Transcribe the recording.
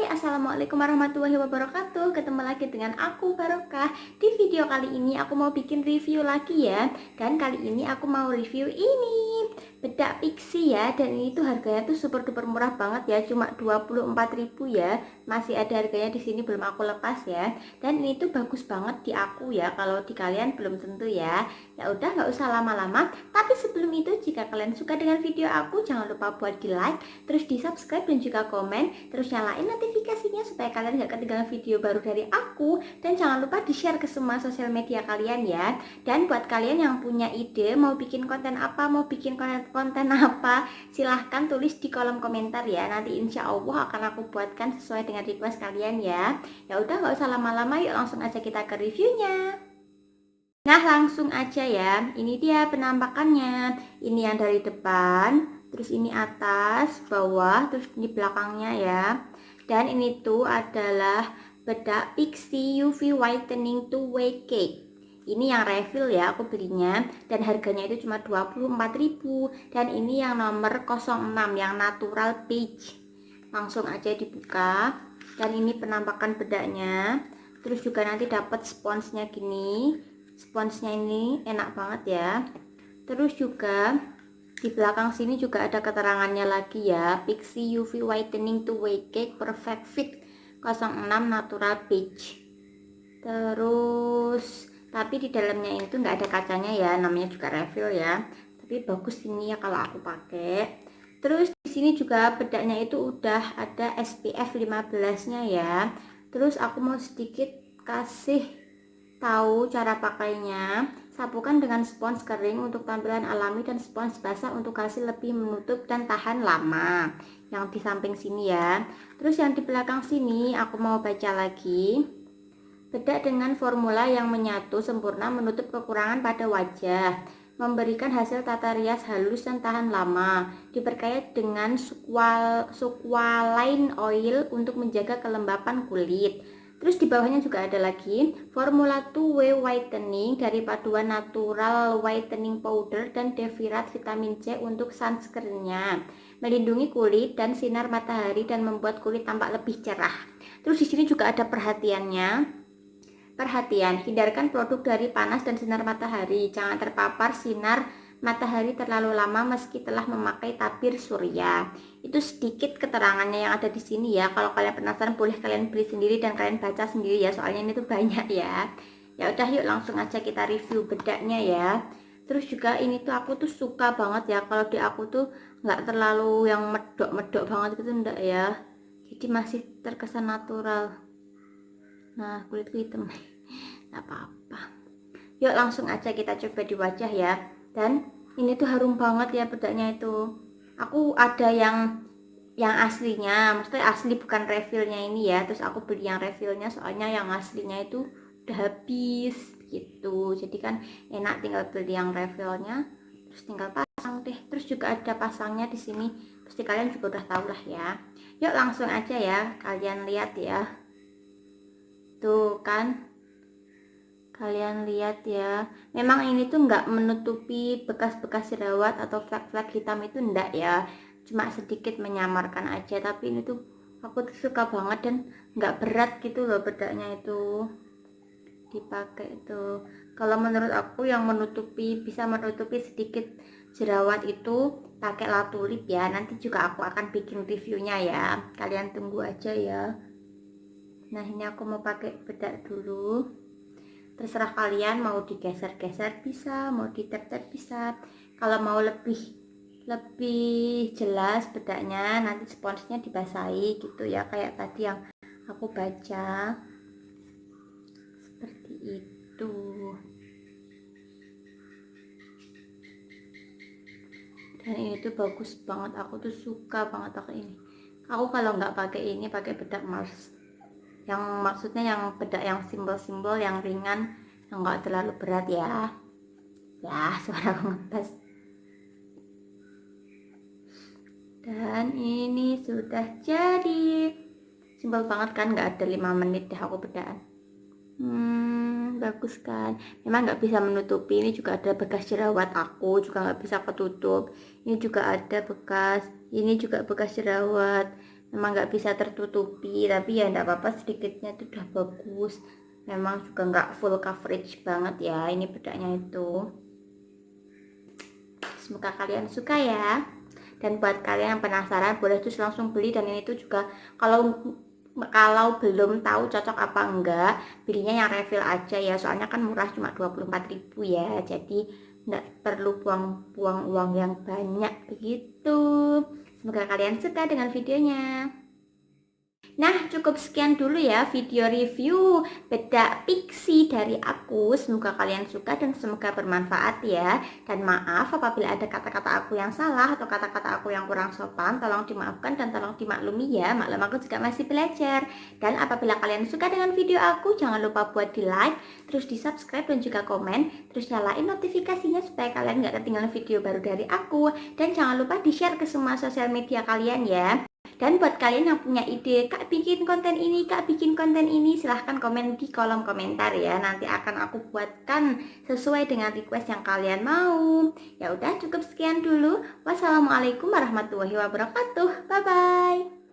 Assalamualaikum warahmatullahi wabarakatuh. Ketemu lagi dengan aku Barokah. Di video kali ini aku mau bikin review lagi ya. Dan kali ini aku mau review ini bedak pixi ya. Dan ini tuh harganya tuh super duper murah banget ya, cuma 24.000 ya. Masih ada harganya di sini, belum aku lepas ya. Dan ini tuh bagus banget di aku ya. Kalau di kalian belum tentu ya. Ya udah, nggak usah lama-lama. Tapi sebelum itu, jika kalian suka dengan video aku, jangan lupa buat di like, terus di subscribe dan juga komen, terus nyalain notifikasinya supaya kalian gak ketinggalan video baru dari aku. Dan jangan lupa di share ke semua sosial media kalian ya. Dan buat kalian yang punya ide mau bikin konten apa, mau bikin konten apa, silahkan tulis di kolom komentar ya. Nanti insya Allah akan aku buatkan sesuai dengan request kalian ya. Ya udah, nggak usah lama-lama, yuk langsung aja kita ke reviewnya. Nah, langsung aja ya. Ini dia penampakannya. Ini yang dari depan, terus ini atas, bawah, terus di belakangnya ya. Dan ini tuh adalah bedak Pixi UV Whitening 2-Way Cake. Ini yang refill ya, aku belinya, dan harganya itu cuma 24.000. Dan ini yang nomor 06 yang natural peach. Langsung aja dibuka. Dan ini penampakan bedaknya. Terus juga nanti dapat sponsnya gini. Sponsnya ini enak banget ya. Terus juga di belakang sini juga ada keterangannya lagi ya. Pixi UV Whitening 2-Way Cake Perfect Fit 06 Natural Peach. Terus tapi di dalamnya itu nggak ada kacanya ya, namanya juga refill ya. Tapi bagus ini ya kalau aku pakai. Terus di sini juga bedaknya itu udah ada SPF 15-nya ya. Terus aku mau sedikit kasih tahu cara pakainya. Sapukan dengan spons kering untuk tampilan alami dan spons basah untuk hasil lebih menutup dan tahan lama. Yang di samping sini ya. Terus yang di belakang sini aku mau baca lagi. Bedak dengan formula yang menyatu sempurna menutup kekurangan pada wajah, memberikan hasil tata rias halus dan tahan lama. Diperkaya dengan squalane oil untuk menjaga kelembapan kulit. Terus di bawahnya juga ada lagi formula 2-Way Whitening dari paduan natural whitening powder dan devirat vitamin C untuk sunscreennya, melindungi kulit dan sinar matahari dan membuat kulit tampak lebih cerah. Terus di sini juga ada perhatiannya. Perhatian, hindarkan produk dari panas dan sinar matahari. Jangan terpapar sinar matahari terlalu lama meski telah memakai tabir surya. Itu sedikit keterangannya yang ada di sini ya. Kalau kalian penasaran boleh kalian beli sendiri dan kalian baca sendiri ya. Soalnya ini tuh banyak ya. Ya udah, yuk langsung aja kita review bedaknya ya. Terus juga ini tuh aku tuh suka banget ya. Kalau di aku tuh nggak terlalu yang medok-medok banget gitu, enggak ya. Jadi masih terkesan natural. Nah, kulitku hitam. Gak apa-apa. Yuk langsung aja kita coba di wajah ya. Dan ini tuh harum banget ya bedaknya itu. Aku ada yang aslinya, maksudnya asli bukan refillnya ini ya. Terus aku beli yang refillnya soalnya yang aslinya itu udah habis gitu. Jadi kan enak tinggal beli yang refillnya, terus tinggal pasang deh. Terus juga ada pasangnya di sini. Pasti kalian juga udah tahu lah ya. Yuk langsung aja ya, kalian lihat ya. Tuh kan, kalian lihat ya, memang ini tuh nggak menutupi bekas-bekas jerawat atau flek-flek hitam, itu enggak ya, cuma sedikit menyamarkan aja. Tapi ini tuh aku tuh suka banget dan nggak berat gitu loh bedaknya itu dipakai itu. Kalau menurut aku yang bisa menutupi sedikit jerawat itu pakai La Tulip ya. Nanti juga aku akan bikin reviewnya ya, kalian tunggu aja ya. Nah, ini aku mau pakai bedak dulu. Terserah kalian mau digeser-geser bisa, mau ditep-tep bisa. Kalau mau lebih jelas bedaknya, nanti sponsnya dibasahi gitu ya, kayak tadi yang aku baca. Seperti itu. Dan ini tuh bagus banget, aku tuh suka banget pakai ini. Aku kalau nggak pakai ini, pakai bedak Mars. Yang maksudnya yang bedak yang simbol-simbol, yang ringan, yang nggak terlalu berat ya. Ya, suara aku ngetes. Dan ini sudah jadi. Simpel banget kan, nggak ada 5 menit deh aku bedakan. Bagus kan. Memang nggak bisa menutupi. Ini juga ada bekas jerawat, aku juga nggak bisa ketutup. Ini juga ada bekas. Ini juga bekas jerawat. memang nggak bisa tertutupi, tapi ya enggak apa-apa, sedikitnya itu udah bagus. Memang juga nggak full coverage banget ya ini bedaknya itu. Semoga kalian suka ya. Dan buat kalian yang penasaran boleh terus langsung beli, dan ini tuh juga kalau belum tahu cocok apa enggak, belinya yang refill aja ya, soalnya kan murah, cuma 24.000 ya, jadi enggak perlu buang-buang uang yang banyak begitu. Semoga kalian suka dengan videonya. Nah, cukup sekian dulu ya video review bedak pixie dari aku. Semoga kalian suka dan semoga bermanfaat ya. Dan maaf apabila ada kata-kata aku yang salah atau kata-kata aku yang kurang sopan, tolong dimaafkan dan tolong dimaklumi ya. Maklum aku juga masih belajar. Dan apabila kalian suka dengan video aku, jangan lupa buat di like, terus di subscribe dan juga komen, terus nyalain notifikasinya supaya kalian gak ketinggalan video baru dari aku. Dan jangan lupa di share ke semua sosial media kalian ya. Dan buat kalian yang punya ide, Kak bikin konten ini, Kak bikin konten ini, silahkan komen di kolom komentar ya. Nanti akan aku buatkan sesuai dengan request yang kalian mau. Ya udah, cukup sekian dulu. Wassalamualaikum warahmatullahi wabarakatuh. Bye bye.